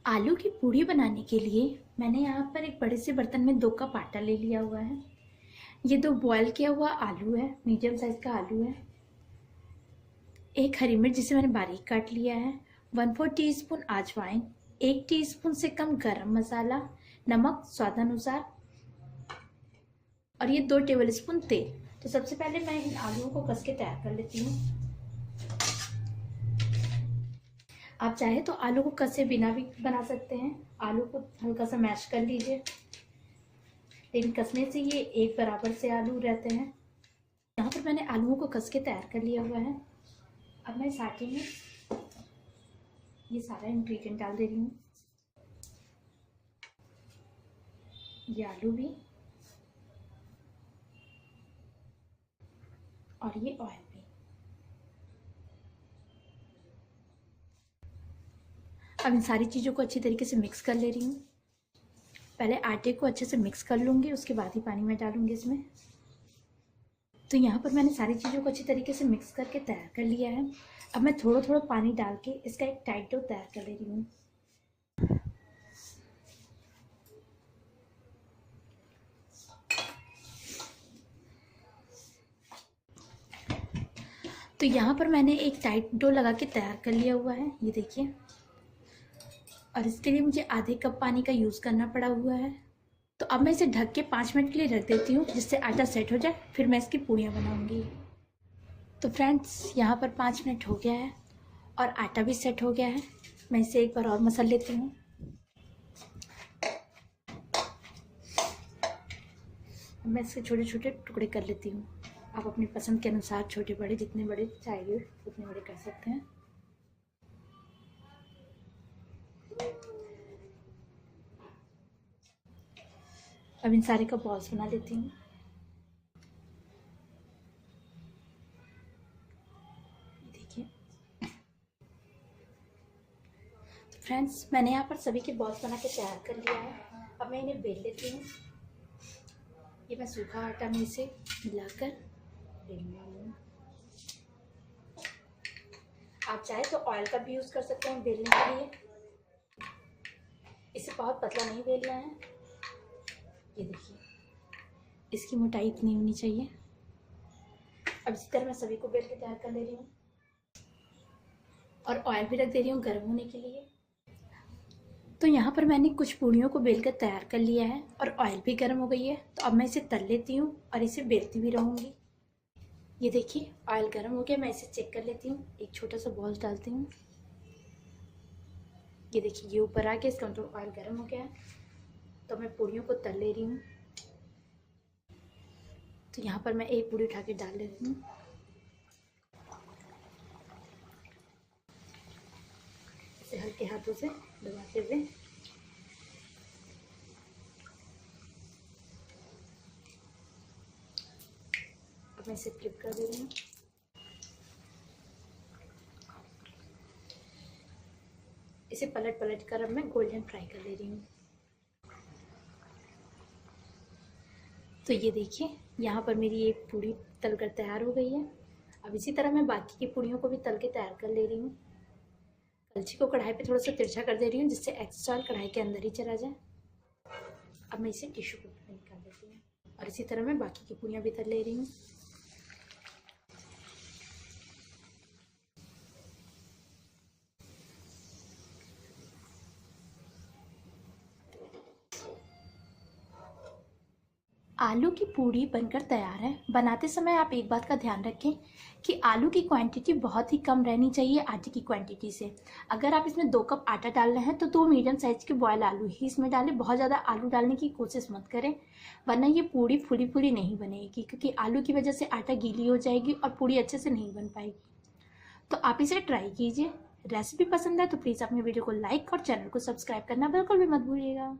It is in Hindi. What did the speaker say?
आलू की पूड़ी बनाने के लिए मैंने यहाँ पर एक बड़े से बर्तन में 2 कप आटा ले लिया हुआ है। ये 2 बॉयल किया हुआ आलू है, मीडियम साइज का आलू है। एक हरी मिर्च जिसे मैंने बारीक काट लिया है। 1/4 टीस्पून अजवाइन, 1 टीस्पून से कम गरम मसाला, नमक स्वादानुसार और ये 2 टेबलस्पून तेल। तो सबसे पहले मैं इन आलूओं को कस के तैयार कर लेती हूँ। आप चाहे तो आलू को कसे बिना भी बना सकते हैं। आलू को हल्का सा मैश कर लीजिए, लेकिन कसने से ये एक बराबर से आलू रहते हैं। यहाँ पर मैंने आलूओं को कस के तैयार कर लिया हुआ है। अब मैं इस आटे में ये सारा इंग्रेडिएंट डाल दे रही हूँ। ये आलू भी और ये ऑयल भी। अब इन सारी चीज़ों को अच्छी तरीके से मिक्स कर ले रही हूँ। पहले आटे को अच्छे से मिक्स कर लूँगी, उसके बाद ही पानी में डालूँगी इसमें। तो यहाँ पर मैंने सारी चीज़ों को अच्छी तरीके से मिक्स करके तैयार कर लिया है। अब मैं थोड़ा थोड़ा पानी डाल के इसका एक टाइट डो तैयार कर ले रही हूँ। तो यहाँ पर मैंने एक टाइट डो लगा के तैयार कर लिया हुआ है, ये देखिए। और इसके लिए मुझे आधे कप पानी का यूज़ करना पड़ा हुआ है। तो अब मैं इसे ढक के 5 मिनट के लिए रख देती हूँ, जिससे आटा सेट हो जाए, फिर मैं इसकी पूड़ियाँ बनाऊँगी। तो फ्रेंड्स, यहाँ पर 5 मिनट हो गया है और आटा भी सेट हो गया है। मैं इसे एक बार और मसल लेती हूँ। मैं इसके छोटे छोटे टुकड़े कर लेती हूँ। आप अपनी पसंद के अनुसार छोटे बड़े जितने बड़े चाहिए उतने बड़े कर सकते हैं। अब इन सारे का बॉल्स बना लेती हूँ। देखिए फ्रेंड्स, मैंने यहाँ पर सभी के बॉल्स बना के तैयार कर लिया है। अब मैं इन्हें बेल लेती हूँ। ये मैं सूखा आटा में इसे मिलाकर बेल लूँगी। आप चाहे तो ऑयल का भी यूज़ कर सकते हैं बेलने के लिए। इसे बहुत पतला नहीं बेलना है। ये देखिए, इसकी मोटाई इतनी होनी चाहिए। अब इसी तरह मैं सभी को बेल के तैयार कर ले रही हूँ और ऑयल भी रख दे रही हूँ गर्म होने के लिए। तो यहाँ पर मैंने कुछ पूड़ियों को बेल कर तैयार कर लिया है और ऑयल भी गर्म हो गई है। तो अब मैं इसे तल लेती हूँ और इसे बेलती भी रहूँगी। ये देखिए, ऑयल गर्म हो गया। मैं इसे चेक कर लेती हूँ। एक छोटा सा बॉल डालती हूँ। ये देखिए, ये ऊपर आ गया, इसका मतलब ऑयल गर्म हो गया है। तो मैं पूड़ियों को तल ले रही हूँ। तो यहाँ पर मैं एक पूड़ी उठा के डाल ले रही हूँ। इसे हल्के हाथों से दबाते हुए अब मैं इसे फ्लिप कर दे रही हूँ। इसे पलट पलट कर अब मैं गोल्डन फ्राई कर ले रही हूँ। तो ये देखिए, यहाँ पर मेरी एक पूड़ी तल कर तैयार हो गई है। अब इसी तरह मैं बाकी की पूड़ियों को भी तल के तैयार कर ले रही हूँ। कलछी को कढ़ाई पे थोड़ा सा तिरछा कर दे रही हूँ, जिससे एक्स्ट्रा ऑयल कढ़ाई के अंदर ही चला जाए। अब मैं इसे टिश्यू पेपर में निकाल देती हूँ और इसी तरह मैं बाकी की पूड़ियाँ भी तल ले रही हूँ। आलू की पूड़ी बनकर तैयार है। बनाते समय आप एक बात का ध्यान रखें कि आलू की क्वांटिटी बहुत ही कम रहनी चाहिए आटे की क्वांटिटी से। अगर आप इसमें 2 कप आटा डाल रहे हैं तो 2 मीडियम साइज के बॉयल आलू ही इसमें डालें। बहुत ज़्यादा आलू डालने की कोशिश मत करें, वरना ये पूड़ी फूली फूली नहीं बनेगी, क्योंकि आलू की वजह से आटा गीली हो जाएगी और पूड़ी अच्छे से नहीं बन पाएगी। तो आप इसे ट्राई कीजिए। रेसिपी पसंद है तो प्लीज़ अपने वीडियो को लाइक और चैनल को सब्सक्राइब करना बिल्कुल भी मत भूलिएगा।